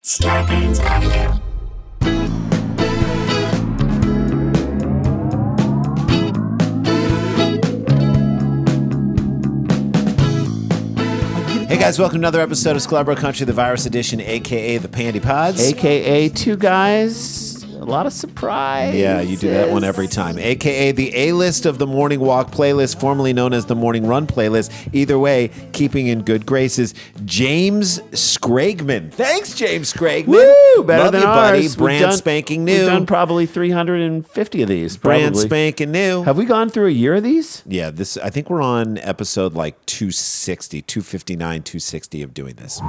Scarpins Avenue. Hey guys, welcome to another episode of Sklar Country, the virus edition, aka the Pandy Pods. AKA two guys, a lot of surprise. Yeah, you do that one every time. AKA the A-list of the Morning Walk playlist, formerly known as the Morning Run playlist. Either way, keeping in good graces, James Scragman. Thanks, James Scragman. Woo! Better Love than you, buddy. ours. Brand spanking new. We've done probably 350 of these. Brand Probably. spanking new. Have we gone through a year of these? Yeah, I think we're on episode like 260, 259, 260 of doing this.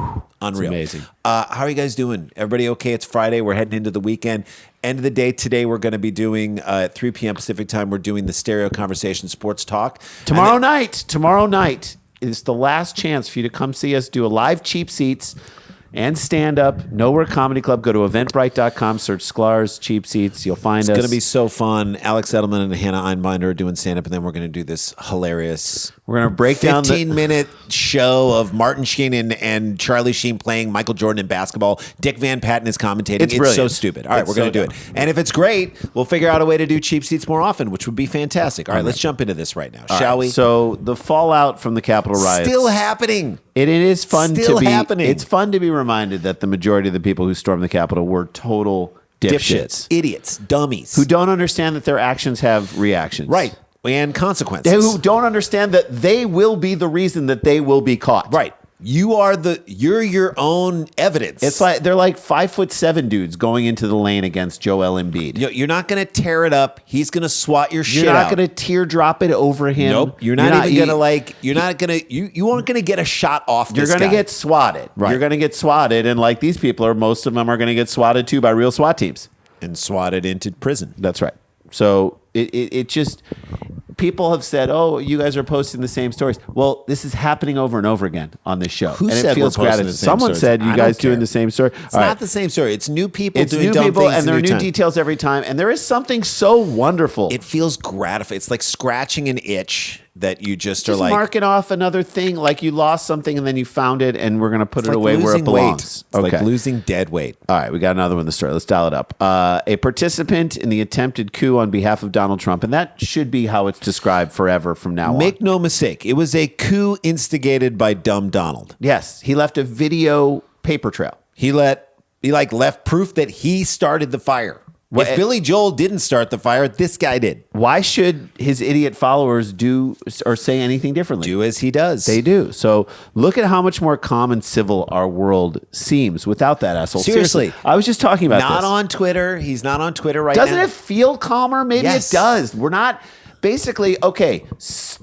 Unreal. It's amazing. How are you guys doing? Everybody okay? It's Friday. We're heading into the weekend. End of the day today, we're going to be doing, at 3 p.m. Pacific time, we're doing the Stereo Conversation Sports Talk. Tomorrow night is the last chance for you to come see us do a live Cheap Seats and stand up. Nowhere Comedy Club. Go to eventbrite.com, search Sklar's Cheap Seats. You'll find us. It's going to be so fun. Alex Edelman and Hannah Einbinder are doing stand up, and then we're going to do this hilarious. We're going to break down the 15-minute show of Martin Sheen and Charlie Sheen playing Michael Jordan in basketball. Dick Van Patten is commentating. It's brilliant. so stupid. All right, It's we're going to so do it. And if it's great, we'll figure out a way to do Cheap Seats more often, which would be fantastic. All right, let's jump into this right now, shall we? So the fallout from the Capitol riots. Still happening. It is fun Still to be. happening. It's fun to be reminded that the majority of the people who stormed the Capitol were total dipshits idiots, dummies. who don't understand that their actions have reactions. Right. And consequences. Who don't understand that they will be the reason that they will be caught. Right. You're your own evidence. It's like they're like 5'7" dudes going into the lane against Joel Embiid. You're not going to tear it up. He's going to swat your shit You're not out. going to teardrop it over him. Nope. You're not even going to like. You're not going to. You aren't going to get a shot off. You're going to get swatted. Right. You're going to get swatted, and like these people most of them are going to get swatted too by real SWAT teams and swatted into prison. That's right. So it just. People have said, "Oh, you guys are posting the same stories." Well, this is happening over and over again on this show. Who and said it feels we're posting gratis. the same Someone stories? said you I guys don't care. doing the same story. It's not the same story. It's new people It's doing new dumb people, things and there are new time. details every time. And there is something so wonderful. It feels gratifying. It's like scratching an itch that you just are Just like marking off another thing, like you lost something and then you found it, and we're going to put it like away where it losing belongs. weight. It's like losing dead weight. All right, we got another one in the story. Let's dial it up. A participant in the attempted coup on behalf of Donald Trump, and that should be how it's described forever from now on. Make no mistake, it was a coup instigated by dumb Donald. Yes, he left a video paper trail. He left proof that he started the fire. Well, if Billy Joel didn't start the fire, this guy did. Why should his idiot followers do or say anything differently? Do as he does. They do. So look at how much more calm and civil our world seems without that asshole. Seriously. I was just talking about Not this. on Twitter. He's not on Twitter right now. Doesn't it feel calmer? Maybe Yes. it does. We're not. Basically, okay,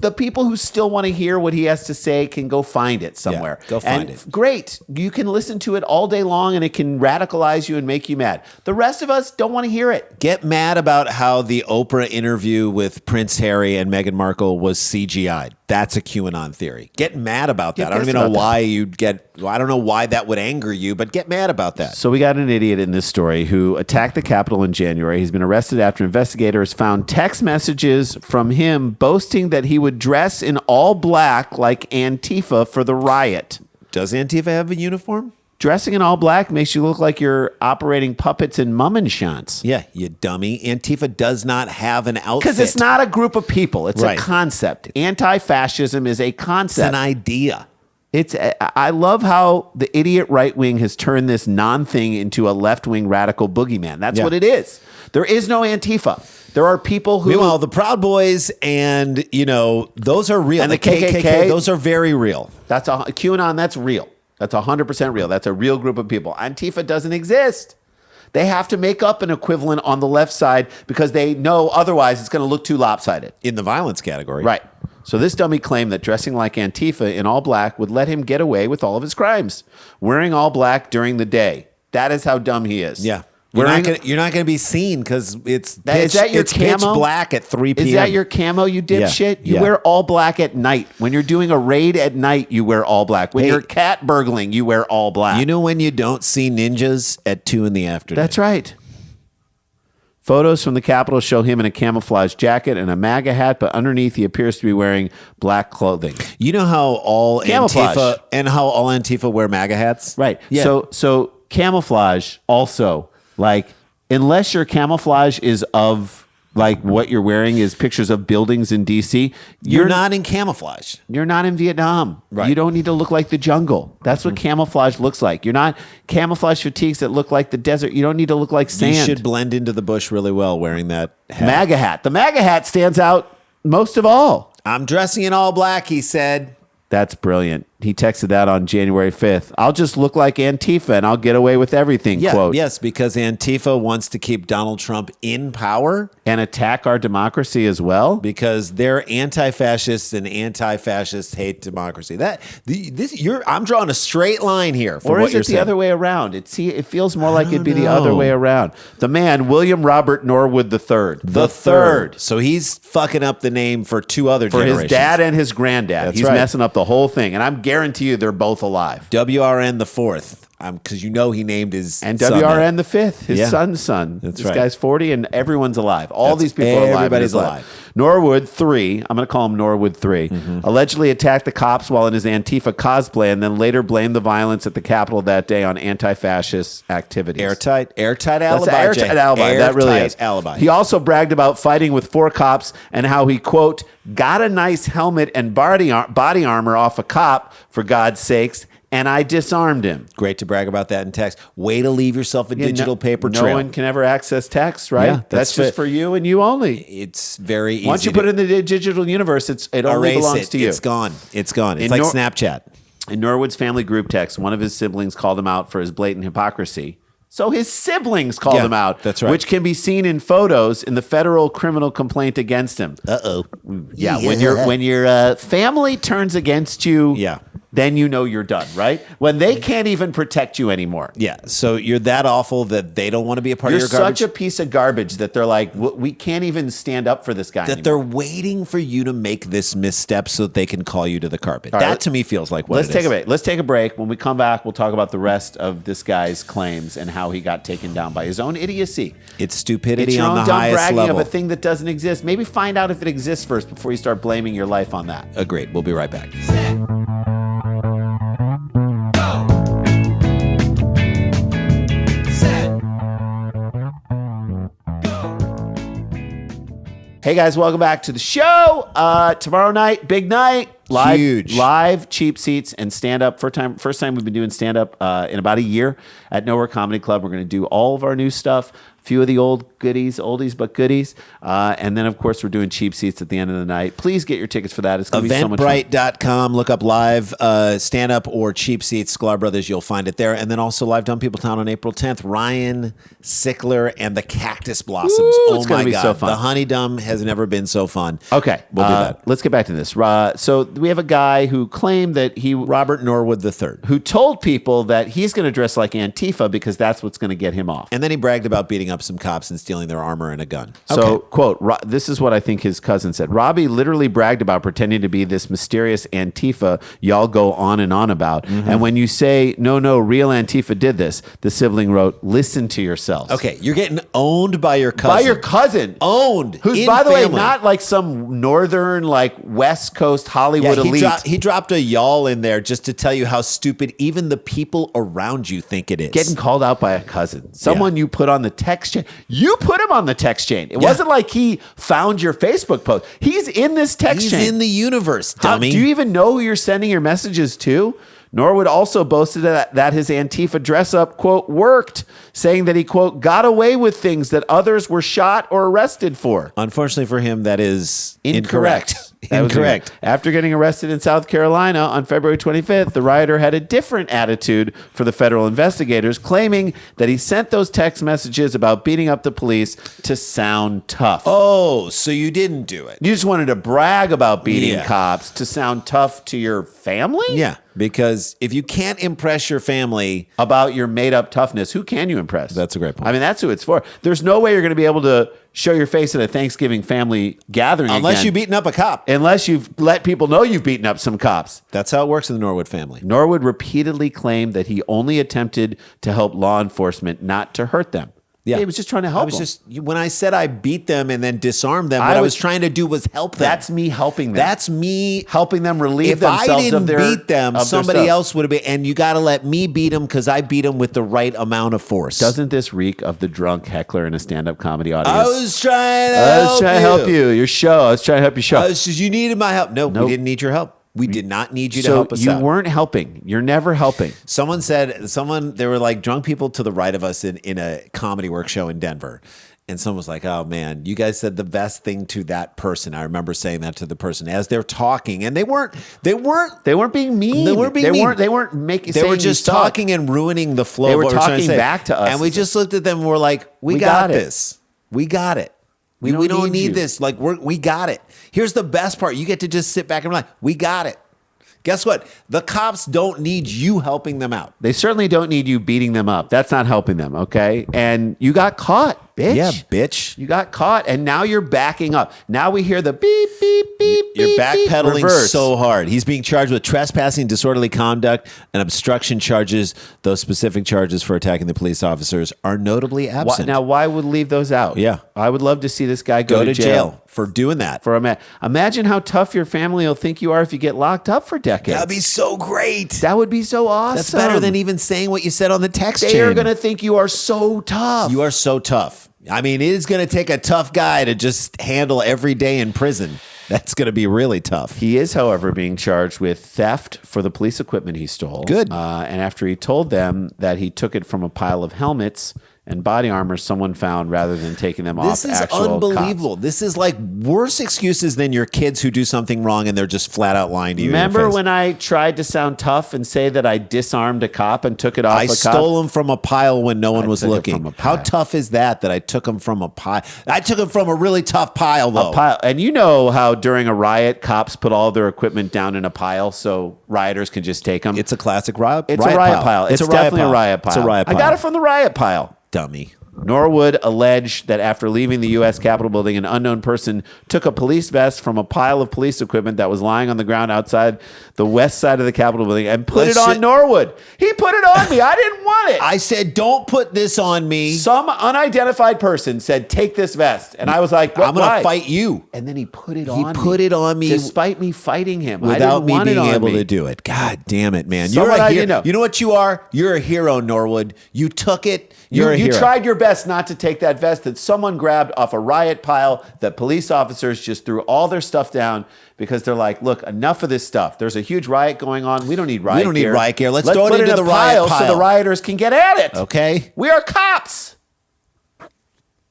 the people who still want to hear what he has to say can go find it somewhere. Yeah, go find and it. Great. You can listen to it all day long and it can radicalize you and make you mad. The rest of us don't want to hear it. Get mad about how the Oprah interview with Prince Harry and Meghan Markle was CGI'd. That's a QAnon theory. Get mad about that. Get I don't pissed even know about why you'd get. I don't know why that would anger you, but get mad about that. So we got an idiot in this story who attacked the Capitol in January. He's been arrested after investigators found text messages from him boasting that he would dress in all black like Antifa for the riot. Does Antifa have a uniform? Dressing in all black makes you look like you're operating puppets and mummenschanz. Yeah, you dummy. Antifa does not have an outfit. Because it's not a group of people. It's Right. a concept. Anti-fascism is a It's concept. an idea. I love how the idiot right wing has turned this non-thing into a left-wing radical boogeyman. That's Yeah. what it is. There is no Antifa. There are people who... Meanwhile, the Proud Boys and, those are real. And the KKK, those are very real. That's a QAnon. That's real. That's 100% real. That's a real group of people. Antifa doesn't exist. They have to make up an equivalent on the left side because they know otherwise it's going to look too lopsided. In the violence category. Right. So this dummy claimed that dressing like Antifa in all black would let him get away with all of his crimes. Wearing all black during the day. That is how dumb he is. Yeah. You're not going to be seen because it's pitch camo? black at 3 p.m. Is that your camo, you dipshit? Yeah. You wear all black at night. When you're doing a raid at night, you wear all black. When you're cat burgling, you wear all black. You know when you don't see ninjas at 2 p.m? That's right. Photos from the Capitol show him in a camouflage jacket and a MAGA hat, but underneath he appears to be wearing black clothing. You know how all Camouflage. Antifa wear MAGA hats? Right. Yeah. So camouflage also, like, unless your camouflage is of like what you're wearing is pictures of buildings in DC, You're not in camouflage. you're not in Vietnam. Right. You don't need to look like the jungle. That's what camouflage looks like. You're not camouflage fatigues that look like the desert. You don't need to look like sand. You should blend into the bush really well wearing that hat. MAGA hat. The MAGA hat stands out most of all. I'm dressing in all black, he said. That's brilliant. He texted that on January 5th. I'll just look like Antifa and I'll get away with everything, quote. Yes, because Antifa wants to keep Donald Trump in power. And attack our democracy as well. Because they're anti-fascists and anti-fascists hate democracy. I'm drawing a straight line here. Or is it the other way around? It feels more like it'd be the other way around. The man, William Robert Norwood III. The third. So he's fucking up the name for two other generations. For his dad and his granddad. That's He's right. messing up the whole thing. And I'm guarantee you they're both alive. WRN the fourth. Because he named his And son WRN the fifth, his Yeah. son's son. That's this right. guy's 40 and everyone's alive. All That's- these people are alive. in everybody's his life. alive. Norwood 3, I'm going to call him Norwood 3, allegedly attacked the cops while in his Antifa cosplay and then later blamed the violence at the Capitol that day on anti-fascist activities. Airtight That's alibi. an airtight Jay. alibi. That really Airtight is. alibi. He also bragged about fighting with 4 cops and how he, quote, got a nice helmet and body armor off a cop, for God's sakes, and I disarmed him. Great to brag about that in text. Way to leave yourself a digital paper trail. No one can ever access text, right? Yeah, that's just for you and you only. It's very easy. Once you put it in the digital universe, it only erase belongs it. to you. It's gone. It's gone. It's In like Nor- Snapchat. In Norwood's family group text, one of his siblings called him out for his blatant hypocrisy. So his siblings called him out. That's right. Which can be seen in photos in the federal criminal complaint against him. Uh-oh. Yeah, when your family turns against you, Yeah. then you know you're done, right? When they can't even protect you anymore. Yeah. So you're that awful that they don't want to be a part You're of your garbage. such a piece of garbage that they're like, we can't even stand up for this guy that anymore. they're waiting for you to make this misstep so that they can call you to the carpet. All That right, to me feels like what Let's it take is. a break. Let's take a break. When we come back, we'll talk about the rest of this guy's claims and how he got taken down by his own idiocy. It's stupidity It's your on own the dumb highest bragging level. of a thing that doesn't exist. Maybe find out if it exists first before you start blaming your life on that. Agreed. We'll be right back. Hey guys, welcome back to the show. Tomorrow night, big night. Huge. Live cheap seats and stand up. First time we've been doing stand up in about a year at Nowhere Comedy Club. We're going to do all of our new stuff. Few of the old goodies, oldies but goodies. And then, of course, we're doing cheap seats at the end of the night. Please get your tickets for that. It's going to be so much fun. Eventbrite.com. Look up live stand-up or cheap seats, Sklar Brothers. You'll find it there. And then also live Dumb People Town on April 10th. Ryan Sickler and the Cactus Blossoms. Woo, it's gonna be God. so fun. The Honey Dumb has never been so fun. Okay. We'll do that. Let's get back to this. So we have a guy who claimed that Robert Norwood III. who told people that he's going to dress like Antifa because that's what's going to get him off. And then he bragged about beating up some cops and stealing their armor and a gun. So, quote, this is what I think his cousin said. Robbie literally bragged about pretending to be this mysterious Antifa y'all go on and on about. And when you say, no, real Antifa did this, the sibling wrote, listen to yourselves. Okay, you're getting owned by your cousin. By your cousin. Owned. Who's, in by the way, family. not like some northern, like West Coast Hollywood elite. He dropped a y'all in there just to tell you how stupid even the people around you think it is. Getting called out by a cousin. Someone you put on the text chain. You put him on the text chain. It wasn't like he found your Facebook post. He's in this text chain. He's in the universe, How- dummy. do you even know who you're sending your messages to? Norwood also boasted that his Antifa dress up, quote, worked, saying that he, quote, got away with things that others were shot or arrested for. Unfortunately for him, that is incorrect. That was Incorrect. After getting arrested in South Carolina on February 25th, the rioter had a different attitude for the federal investigators, claiming that he sent those text messages about beating up the police to sound tough. Oh, so you didn't do it. You just wanted to brag about beating Yeah. cops to sound tough to your family? Yeah, because if you can't impress your family, About your made up toughness, who can you impress? That's a great point. I mean, that's who it's for. There's no way you're going to be able to show your face at a Thanksgiving family gathering unless again, you've beaten up a cop. unless you've let people know you've beaten up some cops. That's how it works in the Norwood family. Norwood repeatedly claimed that he only attempted to help law enforcement, not to hurt them. Yeah. He was just trying to help I was them. just when I said I beat them and then disarmed them, what I was trying to do was help them. That's me helping them. That's me helping them relieve if themselves I didn't of their beat them, of their somebody stuff. else would have been. And you got to let me beat them because I beat them with the right amount of force. Doesn't this reek of the drunk heckler in a stand-up comedy audience? I was trying to help you. Your show. I was trying to help your show. You needed my help. No, we didn't need your help. We did not need you to help us you out. weren't helping. You're never helping. Someone said, there were like drunk people to the right of us in a comedy work show in Denver. And someone was like, oh man, you guys said the best thing to that person. I remember saying that to the person as they're talking. And they weren't being mean. They weren't being mean. They weren't making They were just talking and ruining the flow of what we're trying to say. Back to us. And we just looked at them and we're like, we got this. We got it. We don't need this. Like we got it. Here's the best part. You get to just sit back and be like, we got it. Guess what? The cops don't need you helping them out. They certainly don't need you beating them up. That's not helping them, okay? And you got caught, bitch. Yeah, bitch. You got caught, and now you're backing up. Now we hear the beep, beep, beep, You're beep, backpedaling beep, reverse. so hard. He's being charged with trespassing, disorderly conduct, and obstruction charges. Those specific charges for attacking the police officers are notably absent. Now, why would leave those out? Yeah. I would love to see this guy go to jail for doing that. Imagine how tough your family will think you are if you get locked up for decades. That'd be so great. That would be so awesome. That's better than even saying what you said on the text chain. They are going to think you are so tough. You are so tough. I mean, it is going to take a tough guy to just handle every day in prison. That's going to be really tough. He is, however, being charged with theft for the police equipment he stole. Good. And after he told them that he took it from a pile of helmets and body armor someone found rather than taking them off actual This is unbelievable. cops. This is like worse excuses than your kids who do something wrong and they're just flat out lying to you. Remember when I tried to sound tough and say that I disarmed a cop and took it off a cop? I stole him from a pile when no one was took it looking. from a How pile. tough is that I took him from a pile? I took him from a really tough pile, though. And you know how during a riot, cops put all their equipment down in a pile so rioters can just take them? It's a classic riot It's a riot pile. It's definitely a riot pile. It's a riot pile. I got it from the riot pile. Dummy. Norwood alleged that after leaving the U.S. Capitol building, an unknown person took a police vest from a pile of police equipment that was lying on the ground outside the west side of the Capitol building and put it on Norwood. He put it on me. I didn't want it. I said, don't put this on me. Some unidentified person said, take this vest. And I was like, I'm going why? to fight you. And then he put it on me. He put it on me. Despite me fighting him. Without me being able to to do it. God damn it, man. You're a hero. You know what you are? You're a hero, Norwood. You took it. You're a hero. You tried your best not to take that vest that someone grabbed off a riot pile that police officers just threw all their stuff down because they're like, look, enough of this stuff. There's a huge riot going on. We don't need riot gear. Let's throw it into the riot pile so the rioters can get at it. Okay. We are cops.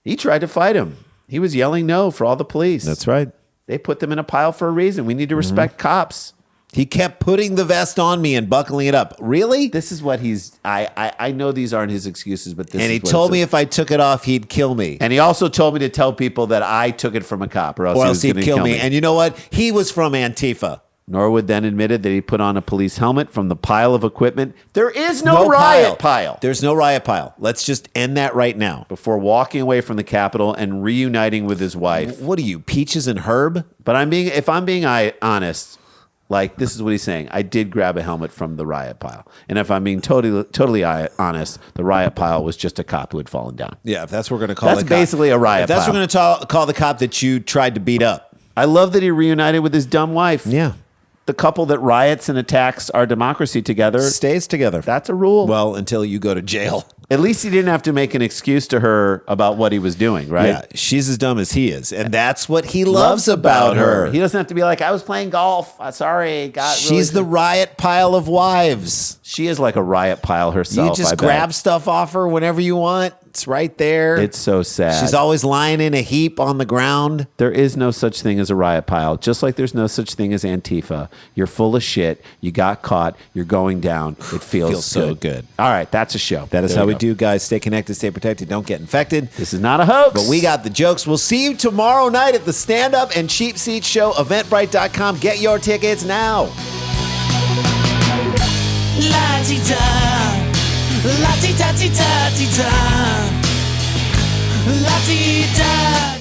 He tried to fight him. He was yelling no for all the police. That's right. They put them in a pile for a reason. We need to respect cops. He kept putting the vest on me and buckling it up. Really? This is what he's... I know these aren't his excuses, but this is And he what told me if I took it off, he'd kill me. And he also told me to tell people that I took it from a cop or else he was he'd going to kill me. And you know what? He was from Antifa. Norwood then admitted that he put on a police helmet from the pile of equipment. There is no riot pile. There's no riot pile. Let's just end that right now. Before walking away from the Capitol and reuniting with his wife. What are you, Peaches and Herb? But if I'm being honest, like this is what he's saying. I did grab a helmet from the riot pile. And if I'm being totally honest, the riot pile was just a cop who had fallen down. Yeah, if that's what we're going to call That's the cop. basically a riot If that's pile. what we're going to call the cop that you tried to beat up. I love that he reunited with his dumb wife. Yeah. The couple that riots and attacks our democracy together Stays together. That's a rule. Well, until you go to jail. At least he didn't have to make an excuse to her about what he was doing, right? Yeah, she's as dumb as he is. And that's what he loves about her. He doesn't have to be like, I was playing golf. Sorry. She's the riot pile of wives. She is like a riot pile herself. You just grab stuff off her whenever you want. It's right there. It's so sad. She's always lying in a heap on the ground. There is no such thing as a riot pile, just like there's no such thing as Antifa. You're full of shit. You got caught. You're going down. It feels so good. All right, that's a show. That is how we do, guys. Stay connected, stay protected, don't get infected. This is not a hoax. But we got the jokes. We'll see you tomorrow night at the Stand Up and Cheap Seats Show, Eventbrite.com. Get your tickets now. La-ti-da, la-ti-da-ti-da-ti-da, la-ti-da.